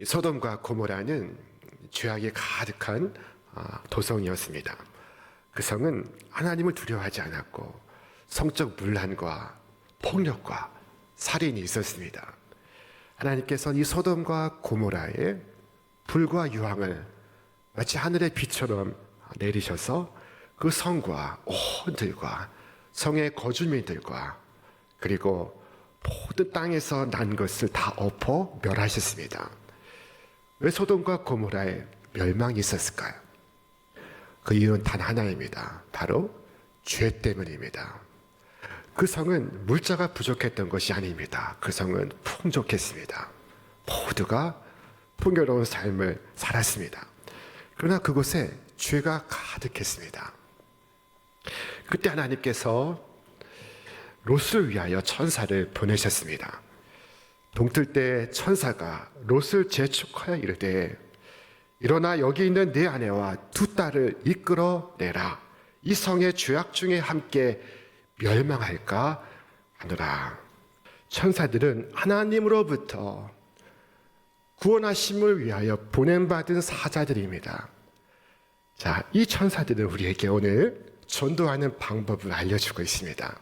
소돔과 고모라는 죄악이 가득한 도성이었습니다. 그 성은 하나님을 두려워하지 않았고 성적 문란과 폭력과 살인이 있었습니다. 하나님께서 이 소돔과 고모라에 불과 유황을 마치 하늘의 빛처럼 내리셔서 그 성과 온들과 성의 거주민들과 그리고 모든 땅에서 난 것을 다 엎어 멸하셨습니다. 왜 소돔과 고모라에 멸망이 있었을까요? 그 이유는 단 하나입니다. 바로 죄 때문입니다. 그 성은 물자가 부족했던 것이 아닙니다. 그 성은 풍족했습니다. 모두가 풍요로운 삶을 살았습니다. 그러나 그곳에 죄가 가득했습니다. 그때 하나님께서 롯을 위하여 천사를 보내셨습니다. 동틀 때 천사가 롯을 재촉하여 이르되 일어나 여기 있는 네 아내와 두 딸을 이끌어 내라. 이 성의 죄악 중에 함께 멸망할까 하노라. 천사들은 하나님으로부터 구원하심을 위하여 보냄받은 사자들입니다. 자, 이 천사들은 우리에게 오늘 전도하는 방법을 알려주고 있습니다.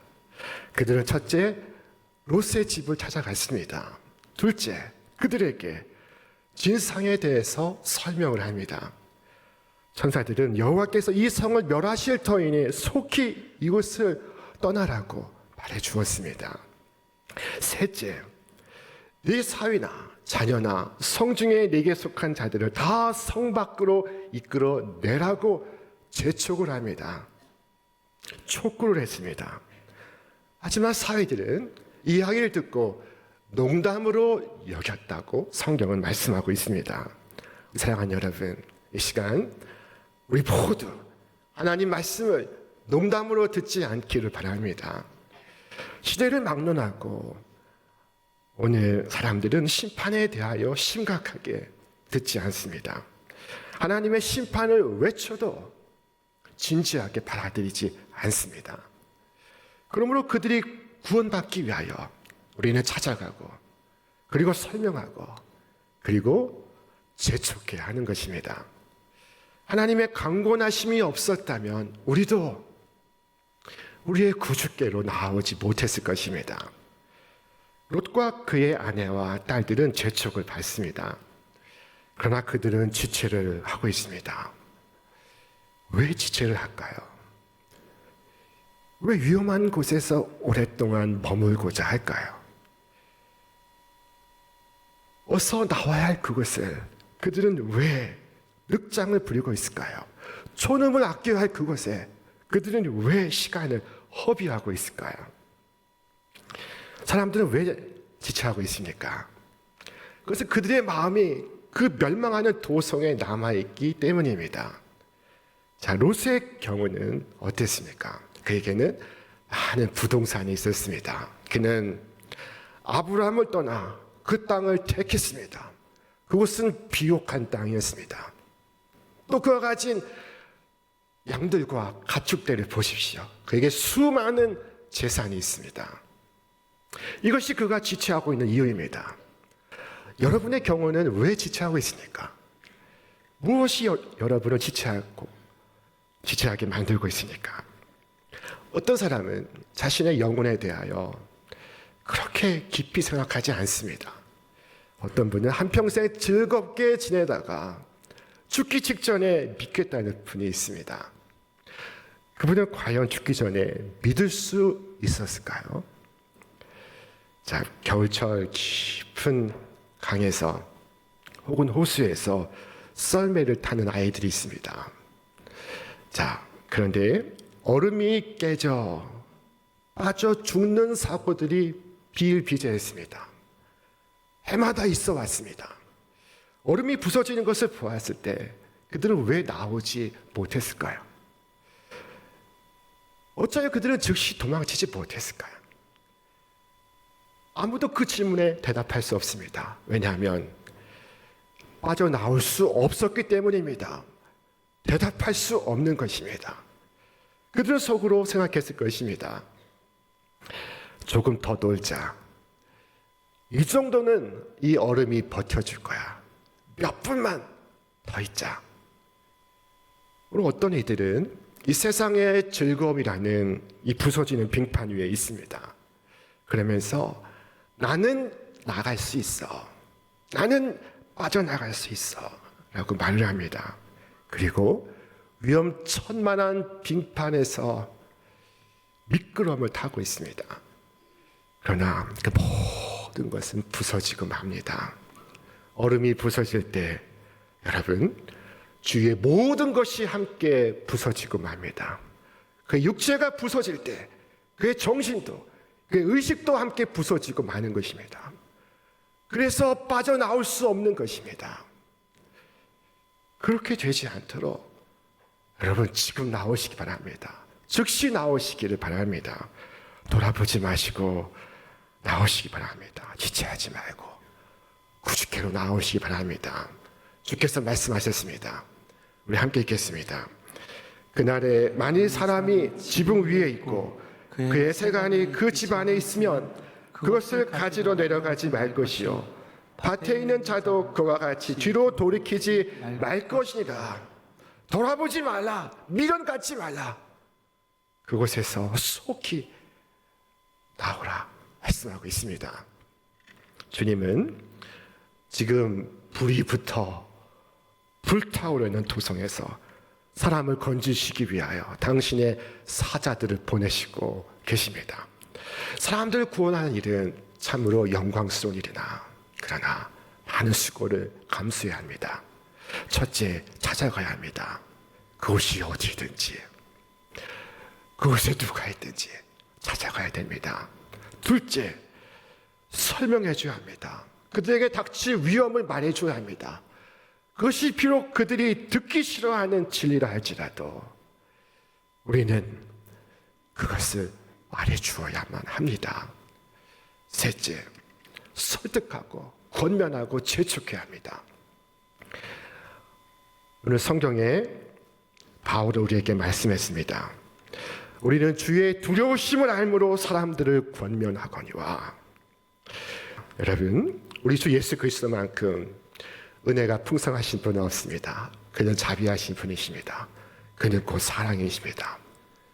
그들은 첫째, 롯의 집을 찾아갔습니다. 둘째, 그들에게 진상에 대해서 설명을 합니다. 천사들은 여호와께서 이 성을 멸하실 터이니 속히 이곳을 떠나라고 말해 주었습니다. 셋째, 네 사위나 자녀나 성 중에 네게 속한 자들을 다 성 밖으로 이끌어 내라고 재촉을 합니다. 촉구를 했습니다. 하지만 사위들은 이 이야기를 듣고 농담으로 여겼다고 성경은 말씀하고 있습니다. 사랑하는 여러분, 이 시간 우리 모두 하나님 말씀을 농담으로 듣지 않기를 바랍니다. 시대를 막론하고 오늘 사람들은 심판에 대하여 심각하게 듣지 않습니다. 하나님의 심판을 외쳐도 진지하게 받아들이지 않습니다. 그러므로 그들이 구원받기 위하여 우리는 찾아가고 그리고 설명하고 그리고 재촉해야 하는 것입니다. 하나님의 강권하심이 없었다면 우리도 우리의 구주께로 나아오지 못했을 것입니다. 롯과 그의 아내와 딸들은 재촉을 받습니다. 그러나 그들은 지체를 하고 있습니다. 왜 지체를 할까요? 왜 위험한 곳에서 오랫동안 머물고자 할까요? 어서 나와야 할 그곳을 그들은 왜 늑장을 부리고 있을까요? 초능을 아껴야 할 그곳에 그들은 왜 시간을 허비하고 있을까요? 사람들은 왜 지체하고 있습니까? 그것은 그들의 마음이 그 멸망하는 도성에 남아있기 때문입니다. 자, 롯의 경우는 어땠습니까? 그에게는 많은 부동산이 있었습니다. 그는 아브라함을 떠나 그 땅을 택했습니다. 그곳은 비옥한 땅이었습니다. 또 그가 가진 양들과 가축들을 보십시오. 그에게 수많은 재산이 있습니다. 이것이 그가 지체하고 있는 이유입니다. 여러분의 경우는 왜 지체하고 있습니까? 무엇이 여러분을 지체하게 만들고 있습니까? 어떤 사람은 자신의 영혼에 대하여 그렇게 깊이 생각하지 않습니다. 어떤 분은 한평생 즐겁게 지내다가 죽기 직전에 믿겠다는 분이 있습니다. 그분은 과연 죽기 전에 믿을 수 있었을까요? 자, 겨울철 깊은 강에서 혹은 호수에서 썰매를 타는 아이들이 있습니다. 자, 그런데 얼음이 깨져 빠져 죽는 사고들이 비일비재했습니다. 해마다 있어 왔습니다. 얼음이 부서지는 것을 보았을 때 그들은 왜 나오지 못했을까요? 어쩌면 그들은 즉시 도망치지 못했을까요? 아무도 그 질문에 대답할 수 없습니다. 왜냐하면 빠져나올 수 없었기 때문입니다. 대답할 수 없는 것입니다. 그들은 속으로 생각했을 것입니다. 조금 더 놀자. 이 정도는 이 얼음이 버텨줄 거야. 몇 분만 더 있자. 오늘 어떤 이들은 이 세상의 즐거움이라는 이 부서지는 빙판 위에 있습니다. 그러면서 나는 나갈 수 있어. 나는 빠져나갈 수 있어. 라고 말을 합니다. 그리고 위험천만한 빙판에서 미끄럼을 타고 있습니다. 그러나 그 모든 것은 부서지고 맙니다. 얼음이 부서질 때 여러분 주위의 모든 것이 함께 부서지고 맙니다. 그 육체가 부서질 때 그의 정신도 그의 의식도 함께 부서지고 마는 것입니다. 그래서 빠져나올 수 없는 것입니다. 그렇게 되지 않도록 여러분 지금 나오시기 바랍니다. 즉시 나오시기를 바랍니다. 돌아보지 마시고 나오시기 바랍니다. 지체하지 말고 구주께로 나오시기 바랍니다. 주께서 말씀하셨습니다. 우리 함께 읽겠습니다. 그날에 만일 사람이 지붕 위에 있고 그의 세간이 그 집 안에 있으면 그것을 가지러 내려가지 말 것이요 밭에 있는 자도 그와 같이 뒤로 돌이키지 말 것이니라. 돌아보지 말라. 미련 갖지 말라. 그곳에서 속히 나오라 말씀하고 있습니다. 주님은 지금 불이 붙어 불타오르는 도성에서 사람을 건지시기 위하여 당신의 사자들을 보내시고 계십니다. 사람들을 구원하는 일은 참으로 영광스러운 일이나 그러나 많은 수고를 감수해야 합니다. 첫째, 찾아가야 합니다. 그곳이 어디든지 그곳에 누가 있든지 찾아가야 됩니다. 둘째, 설명해 줘야 합니다. 그들에게 닥칠 위험을 말해줘야 합니다. 그것이 비록 그들이 듣기 싫어하는 진리라 할지라도 우리는 그것을 말해주어야만 합니다. 셋째, 설득하고 권면하고 재촉해야 합니다. 오늘 성경에 바울은 우리에게 말씀했습니다. 우리는 주의 두려우심을 알므로 사람들을 권면하거니와. 여러분, 우리 주 예수 그리스도만큼 은혜가 풍성하신 분은 없습니다. 그는 자비하신 분이십니다. 그는 곧 사랑이십니다.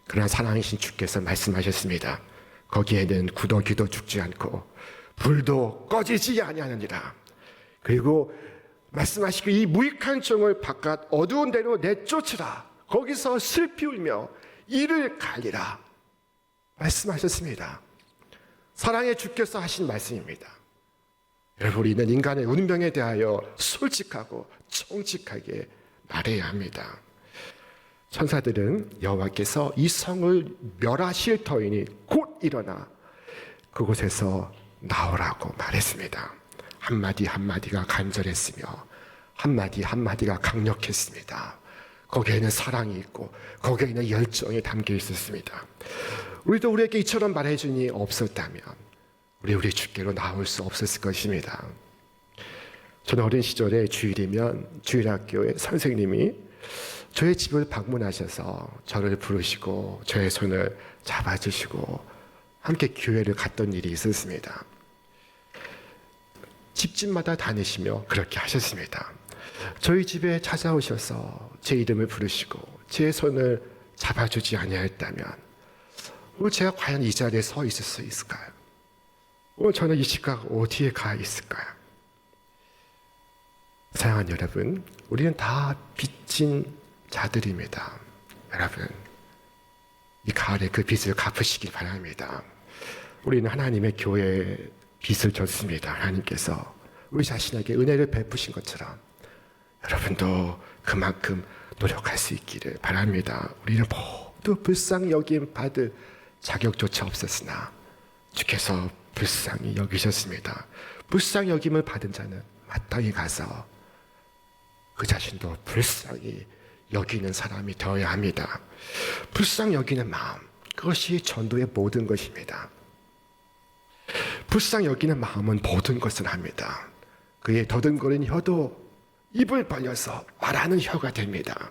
그러나 사랑이신 주께서 말씀하셨습니다. 거기에는 구더기도 죽지 않고 불도 꺼지지 아니하느니라. 그리고 말씀하시고 이 무익한 종을 바깥 어두운 데로 내쫓으라. 거기서 슬피 울며 이를 갈리라. 말씀하셨습니다. 사랑의 주께서 하신 말씀입니다. 여러분, 우리는 인간의 운명에 대하여 솔직하고 정직하게 말해야 합니다. 천사들은 여호와께서 이 성을 멸하실 터이니 곧 일어나 그곳에서 나오라고 말했습니다. 한마디 한마디가 간절했으며 한마디 한마디가 강력했습니다. 거기에는 사랑이 있고 거기에는 열정이 담겨 있었습니다. 우리도 우리에게 이처럼 말해주니 없었다면 우리 주께로 나올 수 없었을 것입니다. 저는 어린 시절에 주일이면 주일학교의 선생님이 저의 집을 방문하셔서 저를 부르시고 저의 손을 잡아주시고 함께 교회를 갔던 일이 있었습니다. 집집마다 다니시며 그렇게 하셨습니다. 저희 집에 찾아오셔서 제 이름을 부르시고 제 손을 잡아주지 아니하였다면 오늘 제가 과연 이 자리에 서 있을 수 있을까요? 오늘 저는 이 시각 어디에 가 있을까요? 사랑하는 여러분, 우리는 다 빚진 자들입니다. 여러분, 이 가을에 그 빚을 갚으시길 바랍니다. 우리는 하나님의 교회에 빚을 졌습니다. 하나님께서 우리 자신에게 은혜를 베푸신 것처럼 여러분도 그만큼 노력할 수 있기를 바랍니다. 우리는 모두 불쌍히 여김 받을 자격조차 없었으나 주께서 불쌍히 여기셨습니다. 불쌍히 여김을 받은 자는 마땅히 가서 그 자신도 불쌍히 여기는 사람이 되어야 합니다. 불쌍히 여기는 마음, 그것이 전도의 모든 것입니다. 불쌍히 여기는 마음은 모든 것을 합니다. 그의 더듬거리는 혀도 입을 벌려서 말하는 혀가 됩니다.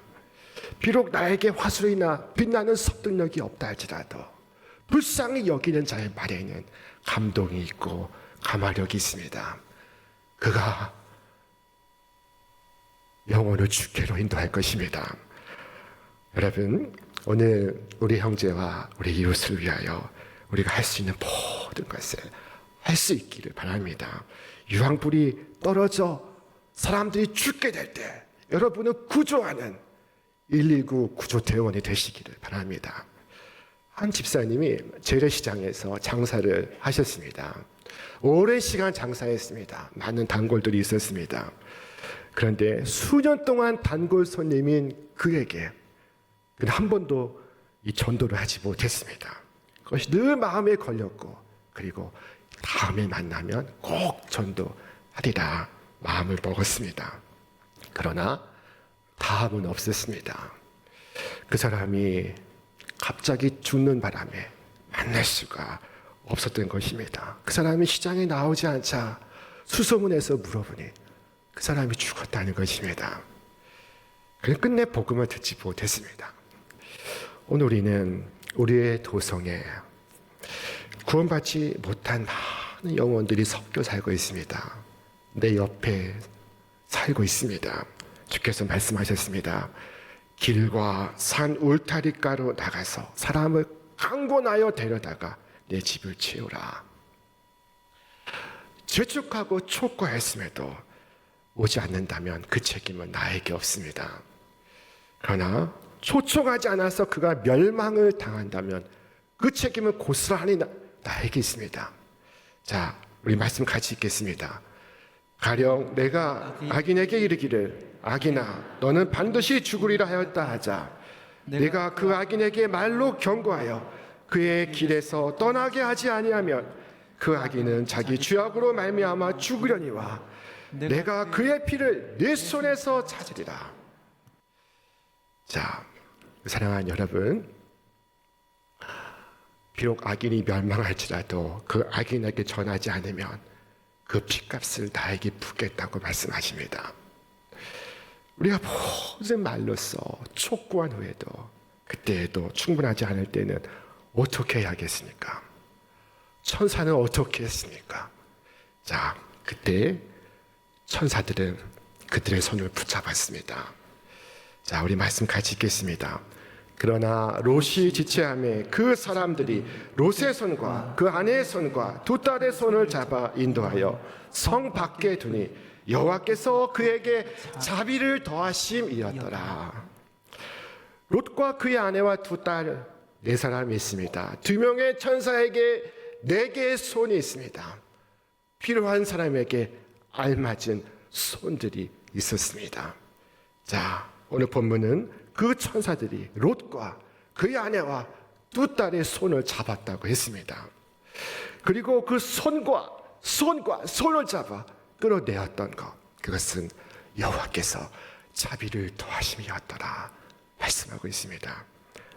비록 나에게 화술이나 빛나는 섭득력이 없다 할지라도 불쌍히 여기는 자의 말에는 감동이 있고 감화력이 있습니다. 그가 영혼을 주께로 인도할 것입니다. 여러분, 오늘 우리 형제와 우리 이웃을 위하여 우리가 할 수 있는 모든 것을 할 수 있기를 바랍니다. 유황불이 떨어져 사람들이 죽게 될 때 여러분은 구조하는 119 구조대원이 되시기를 바랍니다. 한 집사님이 재래시장에서 장사를 하셨습니다. 오랜 시간 장사했습니다. 많은 단골들이 있었습니다. 그런데 수년 동안 단골 손님인 그에게 한 번도 이 전도를 하지 못했습니다. 그것이 늘 마음에 걸렸고, 그리고 다음에 만나면 꼭 전도하리라 마음을 먹었습니다. 그러나 다음은 없었습니다. 그 사람이 갑자기 죽는 바람에 만날 수가 없었던 것입니다. 그 사람이 시장에 나오지 않자 수소문해서 물어보니 그 사람이 죽었다는 것입니다. 그래서 끝내 복음을 듣지 못했습니다. 오늘 우리는 우리의 도성에 구원받지 못한 많은 영혼들이 섞여 살고 있습니다. 내 옆에 살고 있습니다. 주께서 말씀하셨습니다. 길과 산 울타리가로 나가서 사람을 강권하여 데려다가 내 집을 채우라. 재촉하고 촉구했음에도 오지 않는다면 그 책임은 나에게 없습니다. 그러나 초청하지 않아서 그가 멸망을 당한다면 그 책임은 고스란히 나에게 있습니다. 자, 우리 말씀 같이 읽겠습니다. 가령 내가 악인에게 이르기를 악인아 너는 반드시 죽으리라 하였다 하자 내가 그 악인에게 말로 경고하여 그의 길에서 떠나게 하지 아니하면 그 악인은 자기 죄악으로 말미암아 죽으려니와 내가 그의 피를 내 손에서 찾으리라. 자, 사랑하는 여러분, 비록 악인이 멸망할지라도 그 악인에게 전하지 않으면 그 핏값을 나에게 붓겠다고 말씀하십니다. 우리가 모든 말로써 촉구한 후에도 그때에도 충분하지 않을 때는 어떻게 해야겠습니까? 천사는 어떻게 했습니까? 자, 그때 천사들은 그들의 손을 붙잡았습니다. 자, 우리 말씀 같이 읽겠습니다. 그러나 롯이 지체함에 그 사람들이 롯의 손과 그 아내의 손과 두 딸의 손을 잡아 인도하여 성 밖에 두니 여호와께서 그에게 자비를 더하심이었더라. 롯과 그의 아내와 두 딸 네 사람이 있습니다. 두 명의 천사에게 네 개의 손이 있습니다. 필요한 사람에게 알맞은 손들이 있었습니다. 자, 오늘 본문은 그 천사들이 롯과 그의 아내와 두 딸의 손을 잡았다고 했습니다. 그리고 그 손과 손을 잡아 끌어내었던 것, 그것은 여호와께서 자비를 더하심이었더라 말씀하고 있습니다.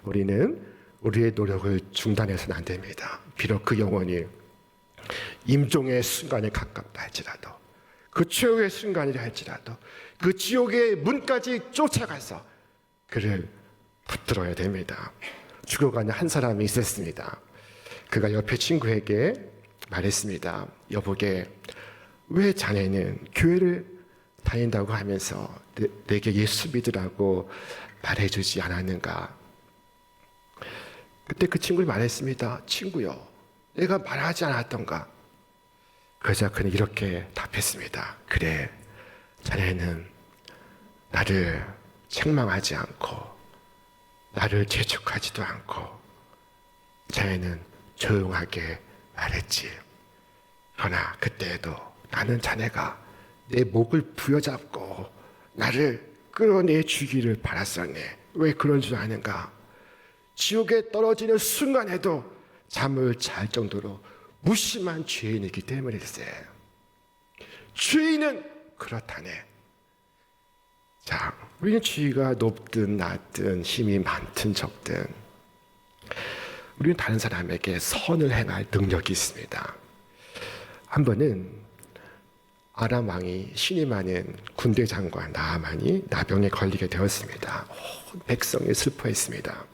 우리는 우리의 노력을 중단해서는 안 됩니다. 비록 그 영혼이 임종의 순간에 가깝다 할지라도, 그 최후의 순간이라 할지라도 그 지옥의 문까지 쫓아가서 그를 붙들어야 됩니다. 죽어가는 한 사람이 있었습니다. 그가 옆에 친구에게 말했습니다. 여보게, 왜 자네는 교회를 다닌다고 하면서 내게 예수 믿으라고 말해주지 않았는가? 그때 그 친구를 말했습니다. 친구요, 내가 말하지 않았던가? 그러자 그는 이렇게 답했습니다. 그래, 자네는 나를 책망하지 않고 나를 재촉하지도 않고 자네는 조용하게 말했지. 그러나 그때에도 나는 자네가 내 목을 부여잡고 나를 끌어내 주기를 바랐었네. 왜 그런 줄 아는가? 지옥에 떨어지는 순간에도 잠을 잘 정도로 무심한 죄인이기 때문일세. 죄인은 그렇다네. 자, 우리는 지위가 높든 낮든 힘이 많든 적든 우리는 다른 사람에게 선을 행할 능력이 있습니다. 한 번은 아람 왕이 신이 많은 군대 장관 나아만이 나병에 걸리게 되었습니다. 온 백성이 슬퍼했습니다.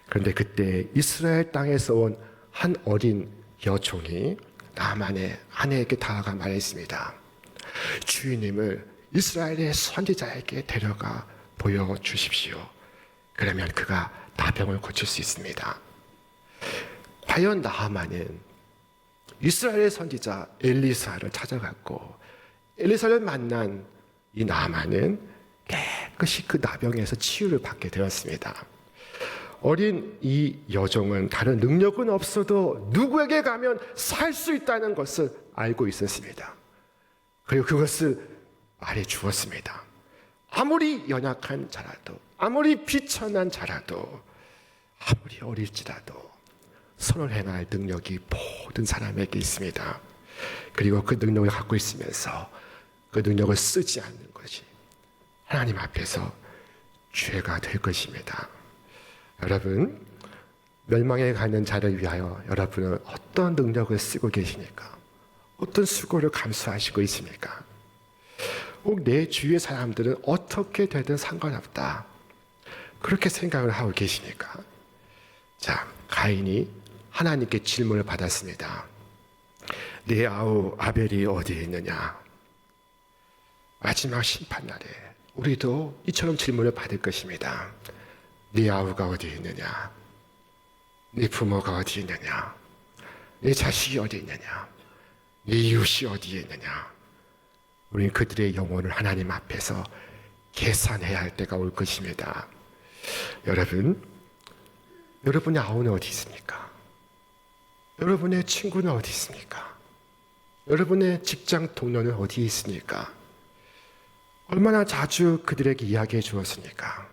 그런데 그때 이스라엘 땅에서 온 한 어린 여종이 나아만의 아내에게 다가가 말했습니다. 주인님을 이스라엘의 선지자에게 데려가 보여주십시오. 그러면 그가 나병을 고칠 수 있습니다. 과연 나하만은 이스라엘의 선지자 엘리사를 찾아갔고 엘리사를 만난 이 나하만은 깨끗이 그 나병에서 치유를 받게 되었습니다. 어린 이 여종은 다른 능력은 없어도 누구에게 가면 살 수 있다는 것을 알고 있었습니다. 그리고 그것을 말해주었습니다. 아무리 연약한 자라도, 아무리 비천한 자라도, 아무리 어릴지라도 선을 행할 능력이 모든 사람에게 있습니다. 그리고 그 능력을 갖고 있으면서 그 능력을 쓰지 않는 것이 하나님 앞에서 죄가 될 것입니다. 여러분, 멸망에 가는 자를 위하여 여러분은 어떤 능력을 쓰고 계십니까? 어떤 수고를 감수하시고 있습니까? 혹 내 주위의 사람들은 어떻게 되든 상관없다, 그렇게 생각을 하고 계십니까? 자, 가인이 하나님께 질문을 받았습니다. 네 아우 아벨이 어디에 있느냐? 마지막 심판날에 우리도 이처럼 질문을 받을 것입니다. 네 아우가 어디 있느냐? 네 부모가 어디 있느냐? 네 자식이 어디 있느냐? 네 이웃이 어디에 있느냐? 우리는 그들의 영혼을 하나님 앞에서 계산해야 할 때가 올 것입니다. 여러분, 여러분의 아우는 어디 있습니까? 여러분의 친구는 어디 있습니까? 여러분의 직장 동료는 어디 있습니까? 얼마나 자주 그들에게 이야기해 주었습니까?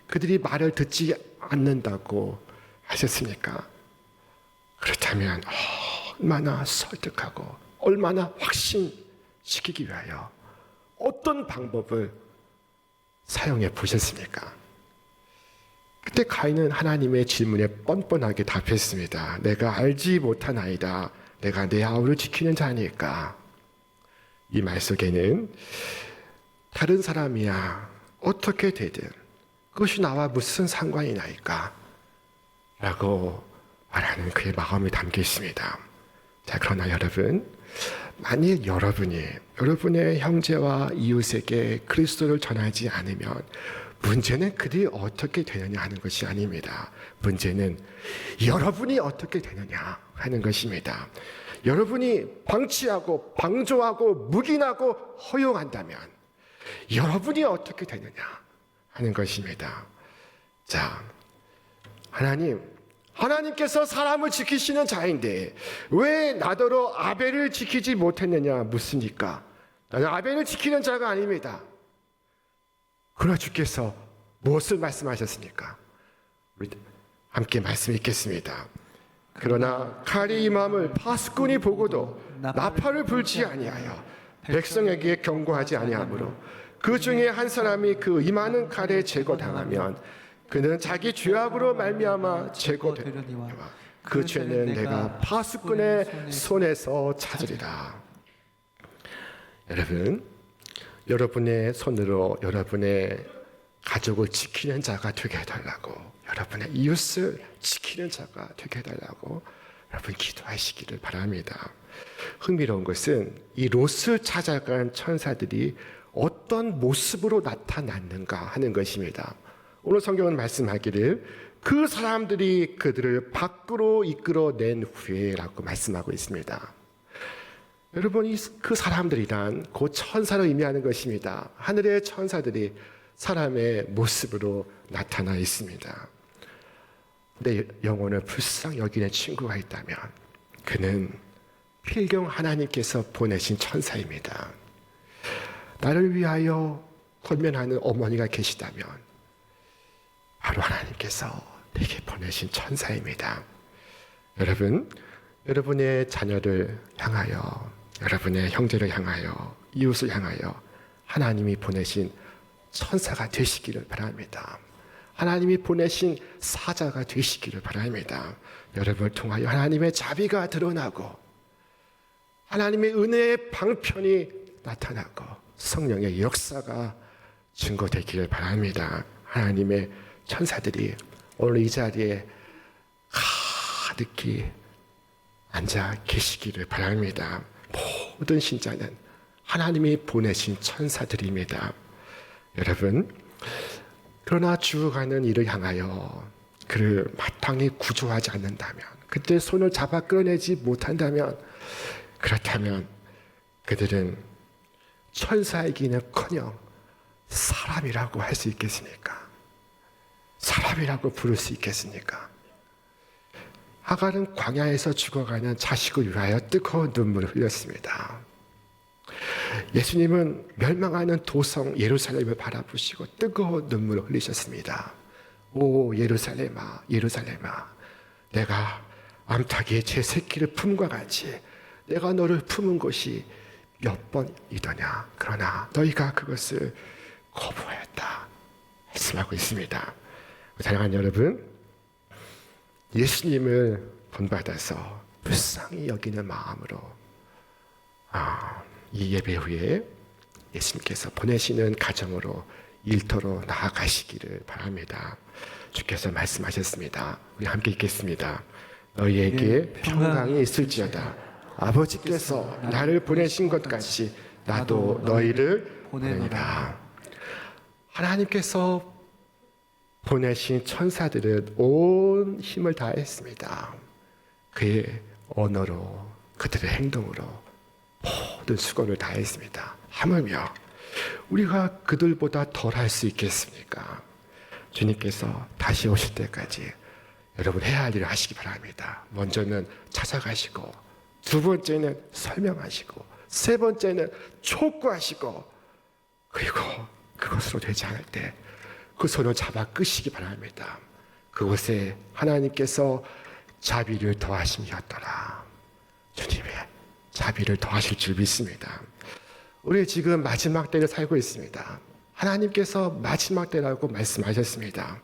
그들이 말을 듣지 않는다고 하셨습니까? 그렇다면 얼마나 설득하고 얼마나 확신시키기 위하여 어떤 방법을 사용해 보셨습니까? 그때 가인은 하나님의 질문에 뻔뻔하게 답했습니다. 내가 알지 못하나이다. 내가 내 아우를 지키는 자니까. 이 말 속에는 다른 사람이야 어떻게 되든 그것이 나와 무슨 상관이 나일까? 라고 말하는 그의 마음이 담겨 있습니다. 자, 그러나 여러분, 만일 여러분의 형제와 이웃에게 그리스도를 전하지 않으면 문제는 그들이 어떻게 되느냐 하는 것이 아닙니다. 문제는 여러분이 어떻게 되느냐 하는 것입니다. 여러분이 방치하고 방조하고 묵인하고 허용한다면 여러분이 어떻게 되느냐 하는 것입니다. 자, 하나님께서 사람을 지키시는 자인데 왜 나더러 아벨을 지키지 못했느냐 묻습니까? 나는 아벨을 지키는 자가 아닙니다. 그러나 주께서 무엇을 말씀하셨습니까? 우리 함께 말씀 읽겠습니다. 그러나 칼이 임함을 파수꾼이 보고도 나팔을 불지 아니하여 백성에게 경고하지 아니하므로 그 중에 한 사람이 그 임하는 칼에 제거당하면 그는 자기 죄악으로 말미암아 제거되리와 그 죄는 내가 파수꾼의 손에서 찾으리라. 여러분의 손으로 여러분의 가족을 지키는 자가 되게 해달라고, 여러분의 이웃을 지키는 자가 되게 해달라고 여러분 기도하시기를 바랍니다. 흥미로운 것은 이 롯을 찾아간 천사들이 어떤 모습으로 나타났는가 하는 것입니다. 오늘 성경은 말씀하기를 그 사람들이 그들을 밖으로 이끌어낸 후에라고 말씀하고 있습니다. 여러분, 그 사람들이란 곧 천사를 의미하는 것입니다. 하늘의 천사들이 사람의 모습으로 나타나 있습니다. 내 영혼을 불쌍히 여기는 친구가 있다면 그는 필경 하나님께서 보내신 천사입니다. 나를 위하여 권면하는 어머니가 계시다면 바로 하나님께서 내게 보내신 천사입니다. 여러분의 자녀를 향하여, 여러분의 형제를 향하여, 이웃을 향하여 하나님이 보내신 천사가 되시기를 바랍니다. 하나님이 보내신 사자가 되시기를 바랍니다. 여러분을 통하여 하나님의 자비가 드러나고 하나님의 은혜의 방편이 나타나고 성령의 역사가 증거되기를 바랍니다. 하나님의 천사들이 오늘 이 자리에 가득히 앉아 계시기를 바랍니다. 모든 신자는 하나님이 보내신 천사들입니다. 여러분, 그러나 죽어가는 이를 향하여 그를 마땅히 구조하지 않는다면, 그때 손을 잡아 끌어내지 못한다면, 그렇다면 그들은 천사이기는커녕 사람이라고 할 수 있겠습니까? 사람이라고 부를 수 있겠습니까? 하갈은 광야에서 죽어가는 자식을 위하여 뜨거운 눈물을 흘렸습니다. 예수님은 멸망하는 도성 예루살렘을 바라보시고 뜨거운 눈물을 흘리셨습니다. 오 예루살렘아, 예루살렘아, 내가 암탉이 제 새끼를 품과 같이 내가 너를 품은 것이 몇 번이더냐. 그러나 너희가 그것을 거부하였다 말씀하고 있습니다. 사랑하는 여러분, 예수님을 본받아서 불쌍히 여기는 마음으로 이 예배 후에 예수님께서 보내시는 가정으로 일터로 나아가시기를 바랍니다. 주께서 말씀하셨습니다. 우리 함께 읽겠습니다. 너희에게 평강이 있을지어다. 아버지께서 나를 보내신 것 같이 나도 너희를 보내리라. 하나님께서 보내신 천사들은 온 힘을 다했습니다. 그의 언어로, 그들의 행동으로 모든 수고를 다했습니다. 하물며 우리가 그들보다 덜 할 수 있겠습니까? 주님께서 다시 오실 때까지 여러분 해야 할 일을 하시기 바랍니다. 먼저는 찾아가시고, 두 번째는 설명하시고, 세 번째는 촉구하시고, 그리고 그것으로 되지 않을 때 그 손을 잡아 끄시기 바랍니다. 그곳에 하나님께서 자비를 더하심이었더라. 주님의 자비를 더하실 줄 믿습니다. 우리 지금 마지막 때를 살고 있습니다. 하나님께서 마지막 때라고 말씀하셨습니다.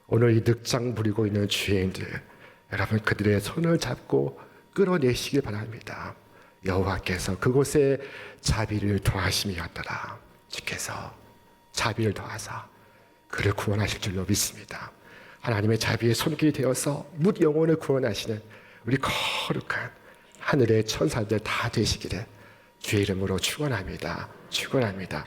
오늘 이 늑장 부리고 있는 죄인들, 여러분 그들의 손을 잡고 끌어내시길 바랍니다. 여호와께서 그곳에 자비를 더하심이었더라. 주께서 자비를 더하사 그를 구원하실 줄로 믿습니다. 하나님의 자비의 손길이 되어서 뭇 영혼을 구원하시는 우리 거룩한 하늘의 천사들 다 되시기를 주의 이름으로 축원합니다. 축원합니다.